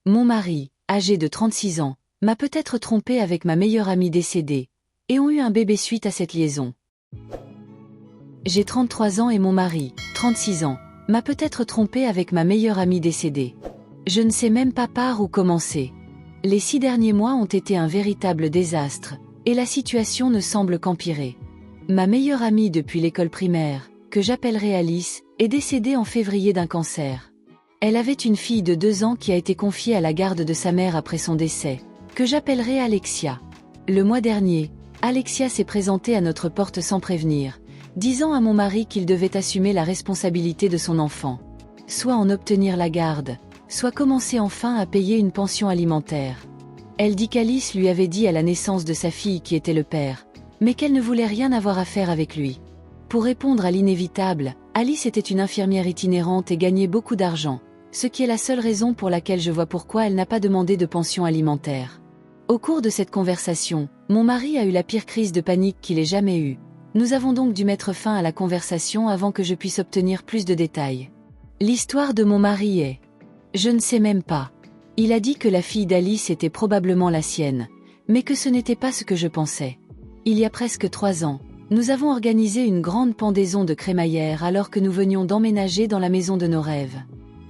Mon mari, âgé de 36 ans, m'a peut-être trompé avec ma meilleure amie décédée, et ont eu un bébé suite à cette liaison. J'ai 33 ans et mon mari, 36 ans, m'a peut-être trompé avec ma meilleure amie décédée. Je ne sais même pas par où commencer. Les 6 derniers mois ont été un véritable désastre, et la situation ne semble qu'empirer. Ma meilleure amie depuis l'école primaire, que j'appellerai Alice, est décédée en février d'un cancer. Elle avait une fille de 2 ans qui a été confiée à la garde de sa mère après son décès, que j'appellerai Alexia. Le mois dernier, Alexia s'est présentée à notre porte sans prévenir, disant à mon mari qu'il devait assumer la responsabilité de son enfant. Soit en obtenir la garde, soit commencer enfin à payer une pension alimentaire. Elle dit qu'Alice lui avait dit à la naissance de sa fille qui était le père, mais qu'elle ne voulait rien avoir à faire avec lui. Pour répondre à l'inévitable, Alice était une infirmière itinérante et gagnait beaucoup d'argent, ce qui est la seule raison pour laquelle je vois pourquoi elle n'a pas demandé de pension alimentaire. Au cours de cette conversation, mon mari a eu la pire crise de panique qu'il ait jamais eue. Nous avons donc dû mettre fin à la conversation avant que je puisse obtenir plus de détails. L'histoire de mon mari est... Je ne sais même pas. Il a dit que la fille d'Alice était probablement la sienne, mais que ce n'était pas ce que je pensais. Il y a presque 3 ans, nous avons organisé une grande pendaison de crémaillère alors que nous venions d'emménager dans la maison de nos rêves.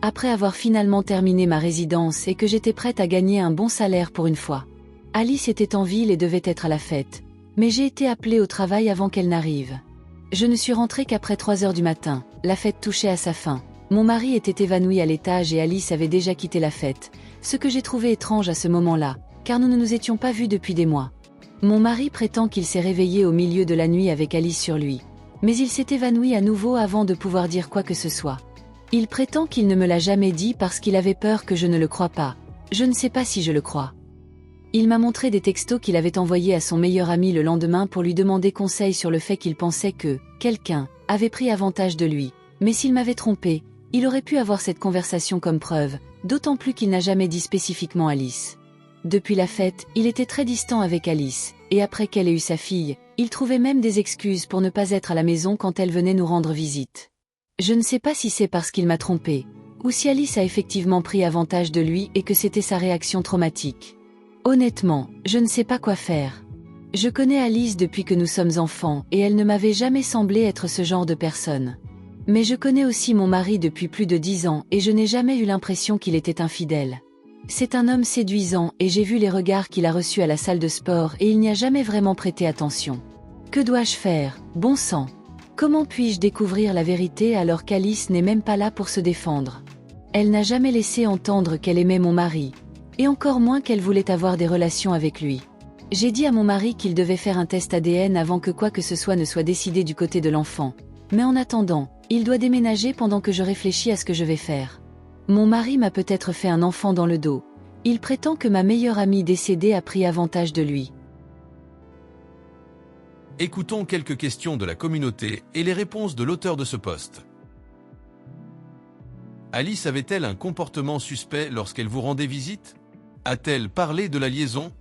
Après avoir finalement terminé ma résidence et que j'étais prête à gagner un bon salaire pour une fois. Alice était en ville et devait être à la fête, mais j'ai été appelée au travail avant qu'elle n'arrive. Je ne suis rentrée qu'après 3 heures du matin, la fête touchait à sa fin. Mon mari était évanoui à l'étage et Alice avait déjà quitté la fête, ce que j'ai trouvé étrange à ce moment-là, car nous ne nous étions pas vus depuis des mois. Mon mari prétend qu'il s'est réveillé au milieu de la nuit avec Alice sur lui, mais il s'est évanoui à nouveau avant de pouvoir dire quoi que ce soit. Il prétend qu'il ne me l'a jamais dit parce qu'il avait peur que je ne le croie pas. Je ne sais pas si je le crois. Il m'a montré des textos qu'il avait envoyés à son meilleur ami le lendemain pour lui demander conseil sur le fait qu'il pensait que quelqu'un avait pris avantage de lui, mais s'il m'avait trompé, il aurait pu avoir cette conversation comme preuve, d'autant plus qu'il n'a jamais dit spécifiquement Alice. Depuis la fête, il était très distant avec Alice, et après qu'elle ait eu sa fille, il trouvait même des excuses pour ne pas être à la maison quand elle venait nous rendre visite. Je ne sais pas si c'est parce qu'il m'a trompé, ou si Alice a effectivement pris avantage de lui et que c'était sa réaction traumatique. Honnêtement, je ne sais pas quoi faire. Je connais Alice depuis que nous sommes enfants et elle ne m'avait jamais semblé être ce genre de personne. Mais je connais aussi mon mari depuis plus de 10 ans et je n'ai jamais eu l'impression qu'il était infidèle. C'est un homme séduisant et j'ai vu les regards qu'il a reçus à la salle de sport et il n'y a jamais vraiment prêté attention. Que dois-je faire, bon sang? Comment puis-je découvrir la vérité alors qu'Alice n'est même pas là pour se défendre? Elle n'a jamais laissé entendre qu'elle aimait mon mari, et encore moins qu'elle voulait avoir des relations avec lui. J'ai dit à mon mari qu'il devait faire un test ADN avant que quoi que ce soit ne soit décidé du côté de l'enfant. Mais en attendant, il doit déménager pendant que je réfléchis à ce que je vais faire. Mon mari m'a peut-être fait un enfant dans le dos. Il prétend que ma meilleure amie décédée a pris avantage de lui. Écoutons quelques questions de la communauté et les réponses de l'auteur de ce post. Alice avait-elle un comportement suspect lorsqu'elle vous rendait visite? A-t-elle parlé de la liaison?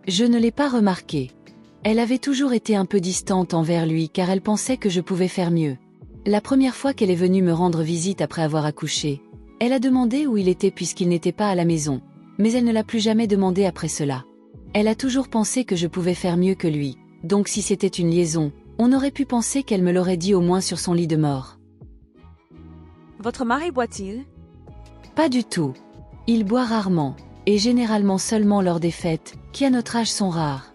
Je ne l'ai pas remarqué. Elle avait toujours été un peu distante envers lui car elle pensait que je pouvais faire mieux. La première fois qu'elle est venue me rendre visite après avoir accouché, elle a demandé où il était puisqu'il n'était pas à la maison, mais elle ne l'a plus jamais demandé après cela. Elle a toujours pensé que je pouvais faire mieux que lui, donc si c'était une liaison, on aurait pu penser qu'elle me l'aurait dit au moins sur son lit de mort. Votre mari boit-il? Pas du tout. Il boit rarement, et généralement seulement lors des fêtes, qui à notre âge sont rares.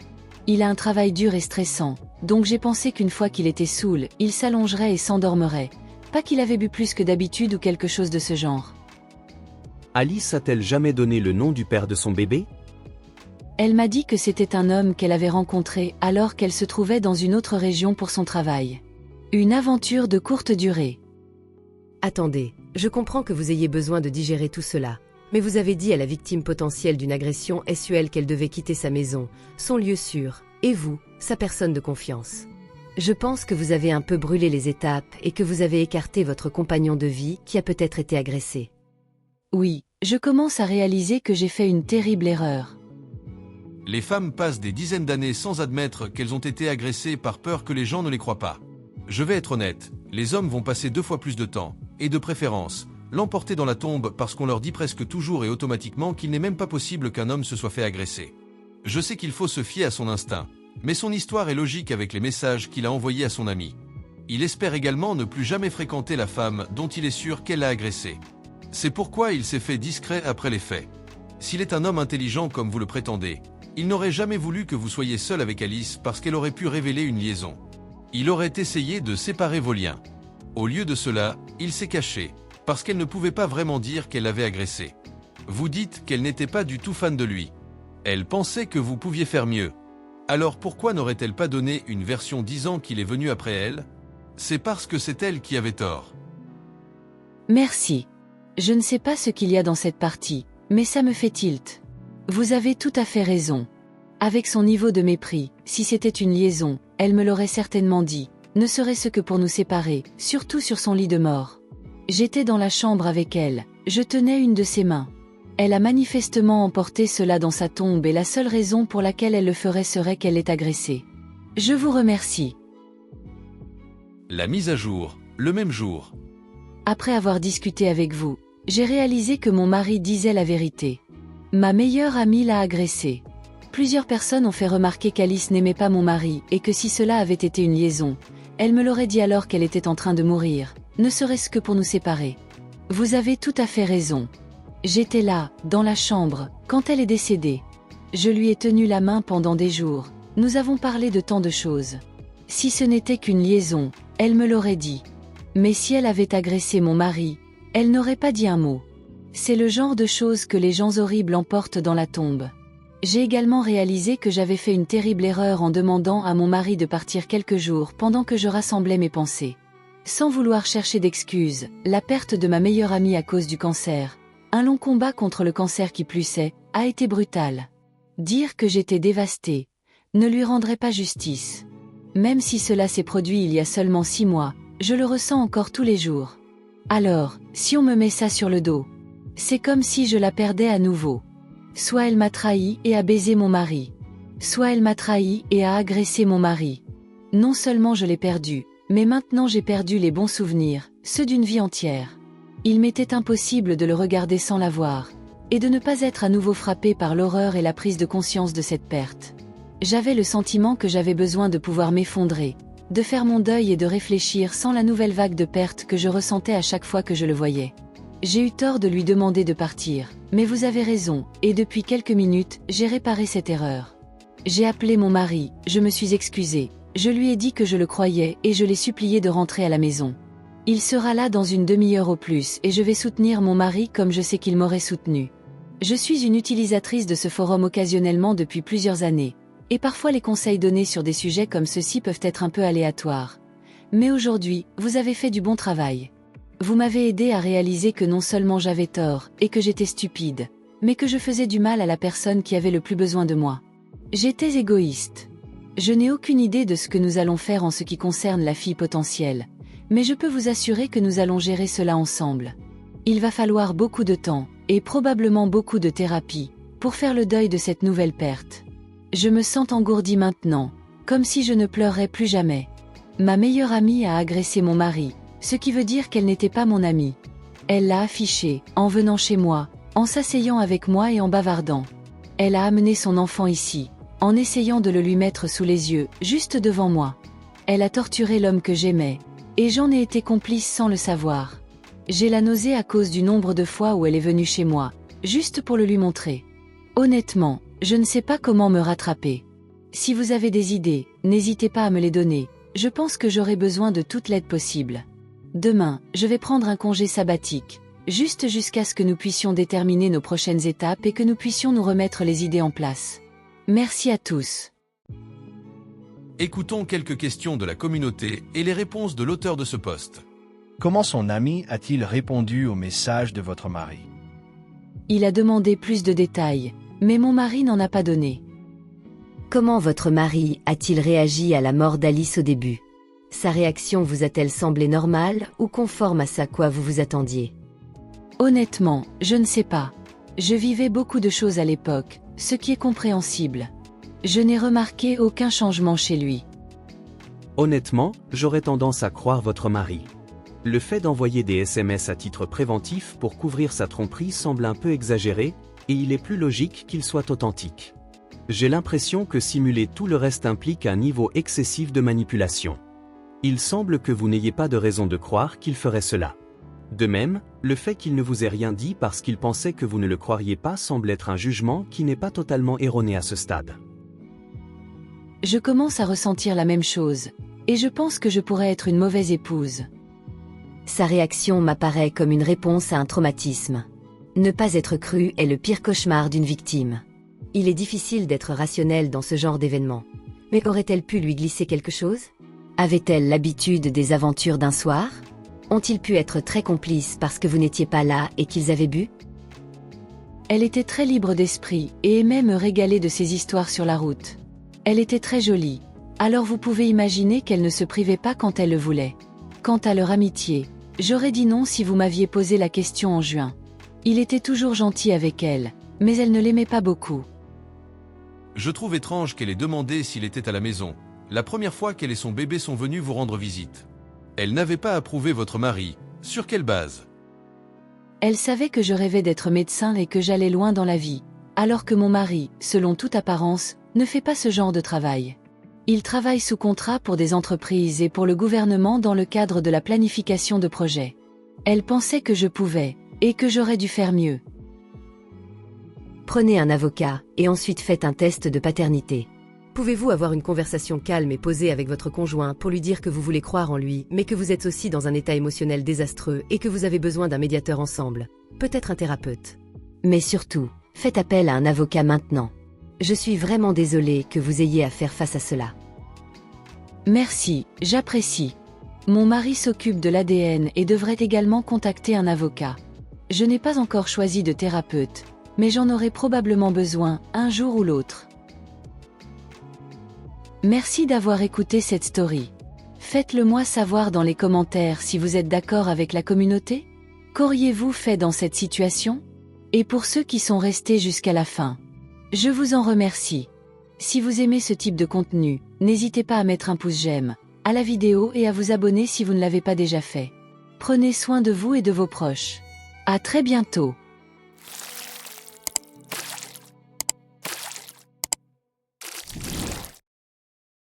Il a un travail dur et stressant, donc j'ai pensé qu'une fois qu'il était saoul, il s'allongerait et s'endormerait. Pas qu'il avait bu plus que d'habitude ou quelque chose de ce genre. Alice a-t-elle jamais donné le nom du père de son bébé? Elle m'a dit que c'était un homme qu'elle avait rencontré alors qu'elle se trouvait dans une autre région pour son travail. Une aventure de courte durée. Attendez, je comprends que vous ayez besoin de digérer tout cela. Mais vous avez dit à la victime potentielle d'une agression SUL qu'elle devait quitter sa maison, son lieu sûr, et vous, sa personne de confiance. Je pense que vous avez un peu brûlé les étapes et que vous avez écarté votre compagnon de vie qui a peut-être été agressé. Oui, je commence à réaliser que j'ai fait une terrible erreur. Les femmes passent des dizaines d'années sans admettre qu'elles ont été agressées par peur que les gens ne les croient pas. Je vais être honnête, les hommes vont passer 2 fois plus de temps, et de préférence, l'emporter dans la tombe parce qu'on leur dit presque toujours et automatiquement qu'il n'est même pas possible qu'un homme se soit fait agresser. Je sais qu'il faut se fier à son instinct, mais son histoire est logique avec les messages qu'il a envoyés à son ami. Il espère également ne plus jamais fréquenter la femme dont il est sûr qu'elle l'a agressé. C'est pourquoi il s'est fait discret après les faits. S'il est un homme intelligent comme vous le prétendez, il n'aurait jamais voulu que vous soyez seul avec Alice parce qu'elle aurait pu révéler une liaison. Il aurait essayé de séparer vos liens. Au lieu de cela, il s'est caché, parce qu'elle ne pouvait pas vraiment dire qu'elle l'avait agressé. Vous dites qu'elle n'était pas du tout fan de lui. Elle pensait que vous pouviez faire mieux. Alors pourquoi n'aurait-elle pas donné une version disant qu'il est venu après elle ? C'est parce que c'est elle qui avait tort. Merci. Je ne sais pas ce qu'il y a dans cette partie, mais ça me fait tilt. Vous avez tout à fait raison. Avec son niveau de mépris, si c'était une liaison, elle me l'aurait certainement dit, ne serait-ce que pour nous séparer, surtout sur son lit de mort. J'étais dans la chambre avec elle, je tenais une de ses mains. Elle a manifestement emporté cela dans sa tombe et la seule raison pour laquelle elle le ferait serait qu'elle l'ait agressé. Je vous remercie. La mise à jour, le même jour. Après avoir discuté avec vous, j'ai réalisé que mon mari disait la vérité. Ma meilleure amie l'a agressé. Plusieurs personnes ont fait remarquer qu'Alice n'aimait pas mon mari et que si cela avait été une liaison, elle me l'aurait dit alors qu'elle était en train de mourir, ne serait-ce que pour nous séparer. Vous avez tout à fait raison. J'étais là, dans la chambre, quand elle est décédée. Je lui ai tenu la main pendant des jours. Nous avons parlé de tant de choses. Si ce n'était qu'une liaison, elle me l'aurait dit. Mais si elle avait agressé mon mari, elle n'aurait pas dit un mot. C'est le genre de choses que les gens horribles emportent dans la tombe. J'ai également réalisé que j'avais fait une terrible erreur en demandant à mon mari de partir quelques jours pendant que je rassemblais mes pensées. Sans vouloir chercher d'excuses, la perte de ma meilleure amie à cause du cancer, un long combat contre le cancer qui plus est, a été brutal. Dire que j'étais dévastée ne lui rendrait pas justice. Même si cela s'est produit il y a seulement 6 mois, je le ressens encore tous les jours. Alors, si on me met ça sur le dos, c'est comme si je la perdais à nouveau. Soit elle m'a trahi et a baisé mon mari. Soit elle m'a trahi et a agressé mon mari. Non seulement je l'ai perdu, mais maintenant j'ai perdu les bons souvenirs, ceux d'une vie entière. Il m'était impossible de le regarder sans la voir, et de ne pas être à nouveau frappé par l'horreur et la prise de conscience de cette perte. J'avais le sentiment que j'avais besoin de pouvoir m'effondrer, de faire mon deuil et de réfléchir sans la nouvelle vague de pertes que je ressentais à chaque fois que je le voyais. J'ai eu tort de lui demander de partir, mais vous avez raison, et depuis quelques minutes, j'ai réparé cette erreur. J'ai appelé mon mari, je me suis excusée, je lui ai dit que je le croyais et je l'ai supplié de rentrer à la maison. Il sera là dans une demi-heure au plus et je vais soutenir mon mari comme je sais qu'il m'aurait soutenu. Je suis une utilisatrice de ce forum occasionnellement depuis plusieurs années. Et parfois les conseils donnés sur des sujets comme ceux-ci peuvent être un peu aléatoires. Mais aujourd'hui, vous avez fait du bon travail. Vous m'avez aidé à réaliser que non seulement j'avais tort, et que j'étais stupide, mais que je faisais du mal à la personne qui avait le plus besoin de moi. J'étais égoïste. Je n'ai aucune idée de ce que nous allons faire en ce qui concerne la fille potentielle, mais je peux vous assurer que nous allons gérer cela ensemble. Il va falloir beaucoup de temps, et probablement beaucoup de thérapie, pour faire le deuil de cette nouvelle perte. Je me sens engourdie maintenant, comme si je ne pleurerais plus jamais. Ma meilleure amie a agressé mon mari, ce qui veut dire qu'elle n'était pas mon amie. Elle l'a affiché, en venant chez moi, en s'asseyant avec moi et en bavardant. Elle a amené son enfant ici, en essayant de le lui mettre sous les yeux, juste devant moi. Elle a torturé l'homme que j'aimais, et j'en ai été complice sans le savoir. J'ai la nausée à cause du nombre de fois où elle est venue chez moi, juste pour le lui montrer. Honnêtement, je ne sais pas comment me rattraper. Si vous avez des idées, n'hésitez pas à me les donner, je pense que j'aurai besoin de toute l'aide possible. Demain, je vais prendre un congé sabbatique, juste jusqu'à ce que nous puissions déterminer nos prochaines étapes et que nous puissions nous remettre les idées en place. Merci à tous. Écoutons quelques questions de la communauté et les réponses de l'auteur de ce post. Comment son ami a-t-il répondu au message de votre mari? Il a demandé plus de détails, mais mon mari n'en a pas donné. Comment votre mari a-t-il réagi à la mort d'Alice au début? Sa réaction vous a-t-elle semblé normale ou conforme à ce à quoi vous vous attendiez? Honnêtement, je ne sais pas. Je vivais beaucoup de choses à l'époque, ce qui est compréhensible. Je n'ai remarqué aucun changement chez lui. Honnêtement, j'aurais tendance à croire votre mari. Le fait d'envoyer des SMS à titre préventif pour couvrir sa tromperie semble un peu exagéré, et il est plus logique qu'il soit authentique. J'ai l'impression que simuler tout le reste implique un niveau excessif de manipulation. Il semble que vous n'ayez pas de raison de croire qu'il ferait cela. De même, le fait qu'il ne vous ait rien dit parce qu'il pensait que vous ne le croiriez pas semble être un jugement qui n'est pas totalement erroné à ce stade. Je commence à ressentir la même chose, et je pense que je pourrais être une mauvaise épouse. Sa réaction m'apparaît comme une réponse à un traumatisme. Ne pas être cru est le pire cauchemar d'une victime. Il est difficile d'être rationnel dans ce genre d'événement. Mais aurait-elle pu lui glisser quelque chose? Avait-elle l'habitude des aventures d'un soir? Ont-ils pu être très complices parce que vous n'étiez pas là et qu'ils avaient bu? Elle était très libre d'esprit et aimait me régaler de ses histoires sur la route. Elle était très jolie, alors vous pouvez imaginer qu'elle ne se privait pas quand elle le voulait. Quant à leur amitié, j'aurais dit non si vous m'aviez posé la question en juin. Il était toujours gentil avec elle, mais elle ne l'aimait pas beaucoup. Je trouve étrange qu'elle ait demandé s'il était à la maison, la première fois qu'elle et son bébé sont venus vous rendre visite. Elle n'avait pas approuvé votre mari. Sur quelle base? Elle savait que je rêvais d'être médecin et que j'allais loin dans la vie, alors que mon mari, selon toute apparence, ne fait pas ce genre de travail. Il travaille sous contrat pour des entreprises et pour le gouvernement dans le cadre de la planification de projets. Elle pensait que je pouvais, et que j'aurais dû faire mieux. Prenez un avocat et ensuite faites un test de paternité. Pouvez-vous avoir une conversation calme et posée avec votre conjoint pour lui dire que vous voulez croire en lui, mais que vous êtes aussi dans un état émotionnel désastreux et que vous avez besoin d'un médiateur ensemble, peut-être un thérapeute. Mais surtout, faites appel à un avocat maintenant. Je suis vraiment désolée que vous ayez à faire face à cela. Merci, j'apprécie. Mon mari s'occupe de l'ADN et devrait également contacter un avocat. Je n'ai pas encore choisi de thérapeute, mais j'en aurai probablement besoin un jour ou l'autre. Merci d'avoir écouté cette story. Faites-le moi savoir dans les commentaires si vous êtes d'accord avec la communauté. Qu'auriez-vous fait dans cette situation? Et pour ceux qui sont restés jusqu'à la fin, je vous en remercie. Si vous aimez ce type de contenu, n'hésitez pas à mettre un pouce j'aime à la vidéo et à vous abonner si vous ne l'avez pas déjà fait. Prenez soin de vous et de vos proches. À très bientôt.